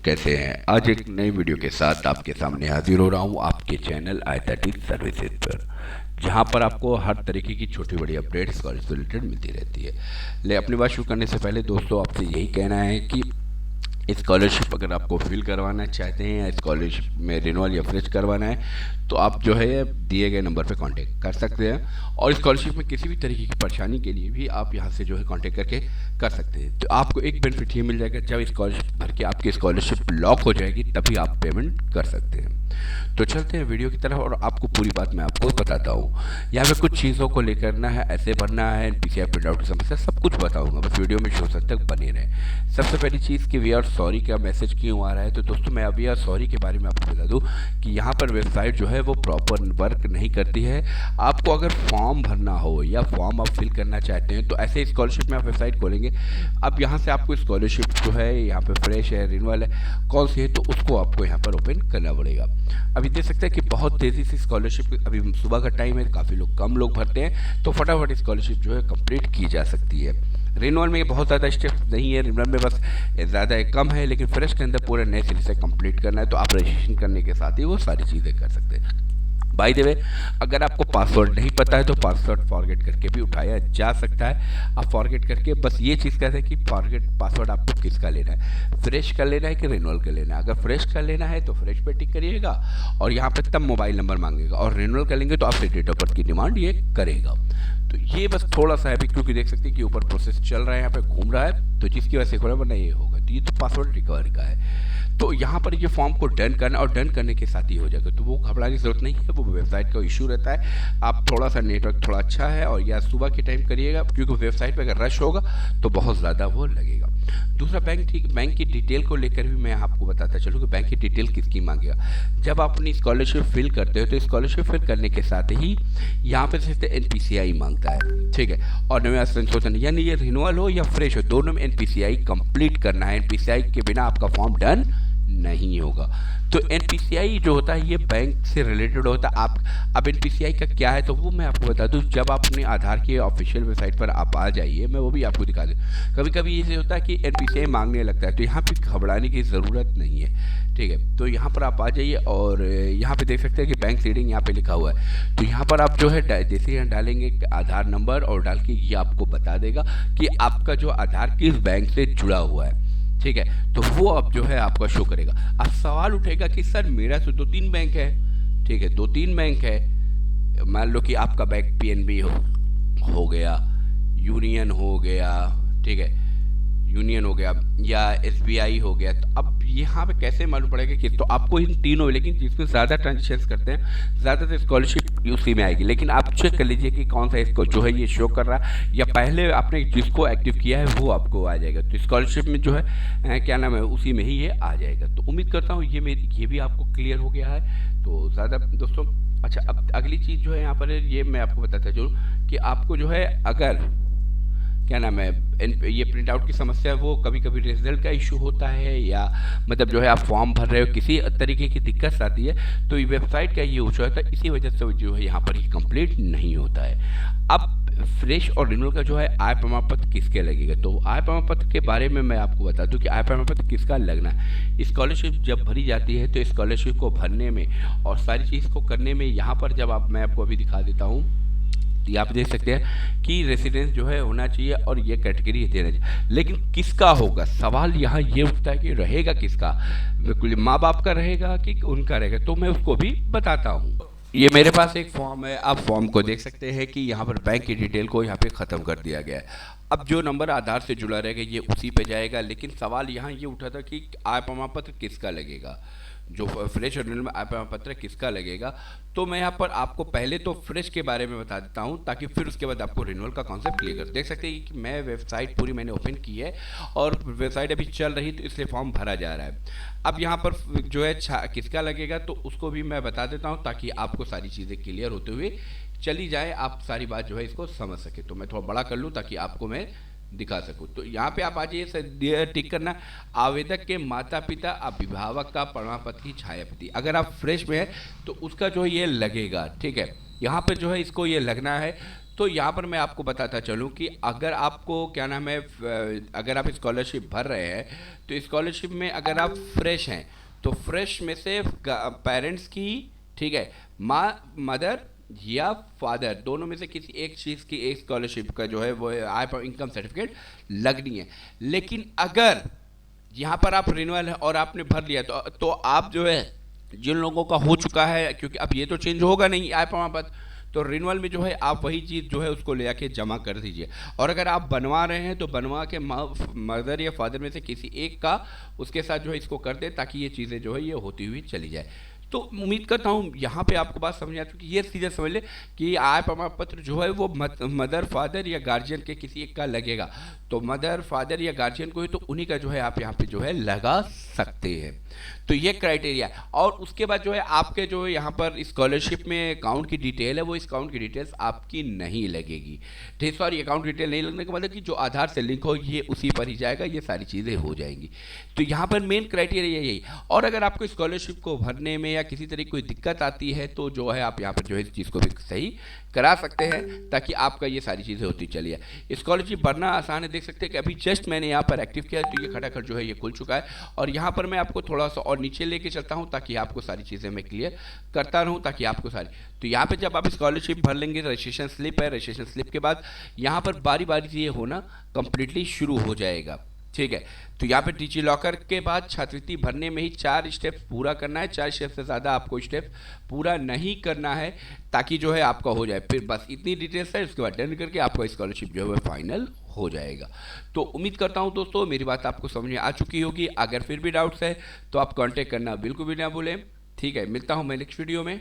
कैसे हैं। आज एक नई वीडियो के साथ आपके सामने हाजिर हो रहा हूं आपके चैनल आई30 सर्विसेज पर, जहां पर आपको हर तरीके की छोटी बड़ी अपडेट्स कॉलेज से रिलेटेड मिलती रहती है। ले अपनी बात शुरू करने से पहले दोस्तों आपसे यही कहना है कि स्कॉलरशिप अगर आपको फिल करवाना चाहते हैं या स्कॉलरशिप में रिन्यूअल या फ्रेश करवाना है तो आप जो है दिए गए नंबर पे कांटेक्ट कर सकते हैं। और स्कॉलरशिप में किसी भी तरीके की परेशानी के लिए भी आप यहाँ से जो है कांटेक्ट करके कर सकते हैं। तो आपको एक बेनिफिट ये मिल जाएगा, जब स्कॉलरशिप भर के आपकी स्कॉलरशिप लॉक हो जाएगी तभी आप पेमेंट कर सकते हैं। तो चलते हैं वीडियो की तरफ और आपको पूरी बात मैं आपको बताता हूँ। यहाँ पे कुछ चीज़ों को लेकर ना है, ऐसे भरना है, एनपीसीआई प्रिंट आउट की समस्या सब कुछ बताऊंगा, बस वीडियो में शो तक बने रहे। सबसे पहली चीज़ कि वी आर सॉरी का मैसेज क्यों आ रहा है, तो दोस्तों मैं वी आर सॉरी के बारे में आपको बता दूं कि यहाँ पर वेबसाइट जो है वो प्रॉपर वर्क नहीं करती है। आपको अगर फॉर्म भरना हो या फॉर्म आप फिल करना चाहते हैं तो ऐसे स्कॉलरशिप में आप वेबसाइट खोलेंगे। अब यहाँ से आपको स्कॉलरशिप जो है यहाँ पे फ्रेश है, रिन्यूअल है, कौन सी है, तो उसको आपको यहाँ पर ओपन करना पड़ेगा। अभी देख सकते हैं कि बहुत तेज़ी से स्कॉलरशिप, अभी सुबह का टाइम है, काफ़ी लोग कम लोग भरते हैं, तो फटाफट स्कॉलरशिप जो है कंप्लीट की जा सकती है। रिन्यूअल में बहुत ज़्यादा स्टेप्स नहीं है, रिन्यूअल में बस ज़्यादा कम है, लेकिन फ्रेश के अंदर पूरे नए सिरे से कंप्लीट करना है, तो आप रजिस्ट्रेशन करने के साथ ही वो सारी चीज़ें कर सकते हैं। बाय द वे, अगर आपको पासवर्ड नहीं पता है तो पासवर्ड फॉरगेट करके भी उठाया जा सकता है। आप फॉरगेट करके बस ये चीज़ कहते हैं कि फॉरगेट पासवर्ड आपको किसका लेना है, फ्रेश का लेना है कि रिन्यूअल का लेना है। अगर फ्रेश का लेना है तो फ्रेश पे टिक करिएगा और यहाँ पे तब मोबाइल नंबर मांगेगा, और रिन्यूअल का लेंगे तो आपसे डेट ऑफ बर्थ की डिमांड ये करेगा। तो ये बस थोड़ा सा है भी, क्योंकि देख सकते हैं कि ऊपर प्रोसेस चल रहा है, यहाँ पे घूम रहा है, तो जिसकी वजह से हो रहा है, वरना ये होगा। तो ये तो पासवर्ड रिकवर का है। तो यहाँ पर ये फॉर्म को डन करना और डन करने के साथ ही हो जाएगा, तो वो घबराने की जरूरत नहीं है। वो वेबसाइट का इशू रहता है, आप थोड़ा सा नेटवर्क थोड़ा अच्छा है और या सुबह के टाइम करिएगा, क्योंकि वेबसाइट पे अगर रश होगा तो बहुत ज़्यादा वो लगेगा। दूसरा बैंक की डिटेल को लेकर भी मैं आपको बताता चलूँ कि बैंक की डिटेल किसकी मांगेगा। जब आप अपनी स्कॉलरशिप फिल करते हो तो स्कॉलरशिप फिल करने के साथ ही यहाँ पे सिर्फ एनपीसीआई मांगता है, ठीक है, और नया संशोधन, यानी ये रिन्यूअल हो या फ्रेश हो, दोनों में एनपीसीआई कंप्लीट करना है। एनपीसीआई के बिना आपका फॉर्म डन नहीं होगा। तो एनपीसीआई जो होता है ये बैंक से रिलेटेड होता है। आप अब एनपीसीआई का क्या है तो वो मैं आपको बता दूं, जब आप अपने आधार की ऑफिशियल वेबसाइट पर आप आ जाइए, मैं वो भी आपको दिखा दूँ। कभी कभी ये होता है कि एनपीसीआई मांगने लगता है, तो यहाँ पे घबराने की ज़रूरत नहीं है, ठीक है। तो यहाँ पर आप आ जाइए और यहाँ पे देख सकते हैं कि बैंक सीडिंग यहाँ पे लिखा हुआ है। तो यहाँ पर आप जो है जैसे यहाँ डालेंगे आधार नंबर और डाल के ये आपको बता देगा कि आपका जो आधार किस बैंक से जुड़ा हुआ है, ठीक है। तो वो अब जो है आपका शो करेगा। अब सवाल उठेगा कि सर मेरा तो 2-3 बैंक है, ठीक है, 2-3 बैंक है। मान लो कि आपका बैंक पीएनबी हो गया, यूनियन हो गया, ठीक है, यूनियन हो गया या एसबीआई हो गया। तो अब यहाँ पे कैसे मालूम पड़ेगा कि, तो आपको इन तीनों, लेकिन जिसमें ज़्यादा ट्रांजेक्शन करते हैं ज़्यादातर स्कॉलरशिप उसी में आएगी। लेकिन आप चेक कर लीजिए कि कौन सा इसको जो है ये शो कर रहा है, या पहले आपने जिसको एक्टिव किया है वो आपको आ जाएगा। तो स्कॉलरशिप में जो है क्या नाम है, उसी में ही ये आ जाएगा। तो उम्मीद करता हूँ ये भी आपको क्लियर हो गया है। तो ज़्यादा दोस्तों, अच्छा अब अगली चीज़ जो है यहाँ पर ये मैं आपको बताता चलूँ कि आपको जो है अगर क्या नाम है ये प्रिंट आउट की समस्या, वो कभी कभी रिजल्ट का इशू होता है, या मतलब जो है आप फॉर्म भर रहे हो किसी तरीके की दिक्कत आती है, तो ये वेबसाइट का ये इशू होता है, इसी वजह से जो है यहाँ पर ये कंप्लीट नहीं होता है। अब फ्रेश और रिन्यूअल का जो है आय प्रमाण पत्र किसके लगेगा, तो आय प्रमाण पत्र के बारे में मैं आपको बता दूं कि आय प्रमाण पत्र किसका लगना है। स्कॉलरशिप जब भरी जाती है तो स्कॉलरशिप को भरने में और सारी चीज़ को करने में यहाँ पर जब मैं आपको अभी दिखा देता हूँ, यहाँ पे देख सकते हैं कि रेसिडेंस जो है होना चाहिए और ये कैटेगरी देना चाहिए। लेकिन किसका होगा, सवाल यहाँ ये उठता है कि रहेगा किसका, बिल्कुल माँ बाप का रहेगा कि उनका रहेगा, तो मैं उसको भी बताता हूँ। ये मेरे पास एक फॉर्म है, आप फॉर्म को देख सकते हैं कि यहाँ पर बैंक की डिटेल को यहाँ पे ख़त्म कर दिया गया है। अब जो नंबर आधार से जुड़ा रहेगा ये उसी पे जाएगा। लेकिन सवाल यहाँ ये उठा था कि आय प्रमाण पत्र किसका लगेगा, जो फ्रेश और रिन्यूअल में आय प्रमाण पत्र किसका लगेगा। तो मैं यहाँ पर आपको पहले तो फ्रेश के बारे में बता देता हूँ, ताकि फिर उसके बाद आपको रिन्यूअल का कॉन्सेप्ट क्लियर कर। देख सकते हैं कि मैं वेबसाइट पूरी मैंने ओपन की है और वेबसाइट अभी चल रही, तो इसलिए फॉर्म भरा जा रहा है। अब यहाँ पर जो है किसका लगेगा तो उसको भी मैं बता देता हूँ, ताकि आपको सारी चीज़ें क्लियर होते हुए चली जाए, आप सारी बात जो है इसको समझ सके। तो मैं थोड़ा बड़ा कर लूँ ताकि आपको मैं दिखा सकूँ। तो यहाँ पे आप आ जाइए, टिक करना आवेदक के माता पिता अभिभावक का प्रमाण पत्र की छायाप्रति। अगर आप फ्रेश में है तो उसका जो है ये लगेगा, ठीक है। यहाँ पर जो है इसको ये लगना है। तो यहाँ पर मैं आपको बताता चलूँ कि अगर आपको क्या नाम है, अगर आप स्कॉलरशिप भर रहे हैं तो स्कॉलरशिप में अगर आप फ्रेश हैं तो फ्रेश में से पेरेंट्स की, ठीक है, माँ, मदर या फादर, दोनों में से किसी एक चीज़ की एक स्कॉलरशिप का जो है वो आय पर इनकम सर्टिफिकेट लगनी है। लेकिन अगर यहाँ पर आप रिन्यूअल है और आपने भर लिया तो आप जो है, जिन लोगों का हो चुका है, क्योंकि अब ये तो चेंज होगा नहीं आय प्रमाण पत्र, तो रिन्यूअल में जो है आप वही चीज़ जो है उसको ले आके जमा कर दीजिए। और अगर आप बनवा रहे हैं तो बनवा के मदर या फादर में से किसी एक का उसके साथ जो है इसको कर दे, ताकि ये चीज़ें जो है ये होती हुई चली जाए। तो उम्मीद करता हूँ यहाँ पे आपको बात समझ आ चुकी है। ये सीधे समझ ले कि आय प्रमाण पत्र जो है वो मदर, फादर या गार्जियन के किसी एक का लगेगा, तो मदर, फादर या गार्जियन को ही तो उन्हीं का जो है आप यहाँ पे जो है लगा सकते हैं। तो ये क्राइटेरिया है। और उसके बाद जो है आपके जो यहाँ पर स्कॉलरशिप में अकाउंट की डिटेल है, वो इस अकाउंट की डिटेल्स आपकी नहीं लगेगी। ठीक, सॉरी, अकाउंट डिटेल नहीं लगने का मतलब कि जो आधार से लिंक हो ये उसी पर ही जाएगा, ये सारी चीज़ें हो जाएंगी। तो यहाँ पर मेन क्राइटेरिया यही। और अगर आपको स्कॉलरशिप को भरने में या किसी तरह की कोई दिक्कत आती है तो जो है आप यहाँ पर जो है इस चीज़ को भी सही करा सकते हैं, ताकि आपका ये सारी चीज़ें होती चलिए। स्कॉलरशिप भरना आसान है, देख सकते हैं कि अभी जस्ट मैंने यहाँ पर एक्टिव किया तो ये खटाखट जो है ये खुल चुका है। और यहाँ पर मैं आपको थोड़ा सा और नीचे लेके चलता हूँ ताकि आपको सारी चीज़ें मैं क्लियर करता रहूँ, ताकि आपको सारी, तो यहाँ पे जब आप स्कॉलरशिप भर लेंगे, रजिस्ट्रेशन स्लिप है, रजिस्ट्रेशन स्लिप के बाद यहाँ पर बारी बारी से ये होना कंप्लीटली शुरू हो जाएगा। ठीक है, तो यहाँ पे डिजी लॉकर के बाद छात्रवृत्ति भरने में ही 4 स्टेप्स पूरा करना है, 4 स्टेप से ज़्यादा आपको स्टेप पूरा नहीं करना है, ताकि जो है आपका हो जाए। फिर बस इतनी डिटेल्स है, उसके बाद डन करके आपका स्कॉलरशिप जो है फाइनल हो जाएगा। तो उम्मीद करता हूँ दोस्तों मेरी बात आपको समझ में आ चुकी होगी। अगर फिर भी डाउट्स है तो आप कांटेक्ट करना बिल्कुल भी ना भूलें। ठीक है, मिलता हूँ मैं नेक्स्ट वीडियो में।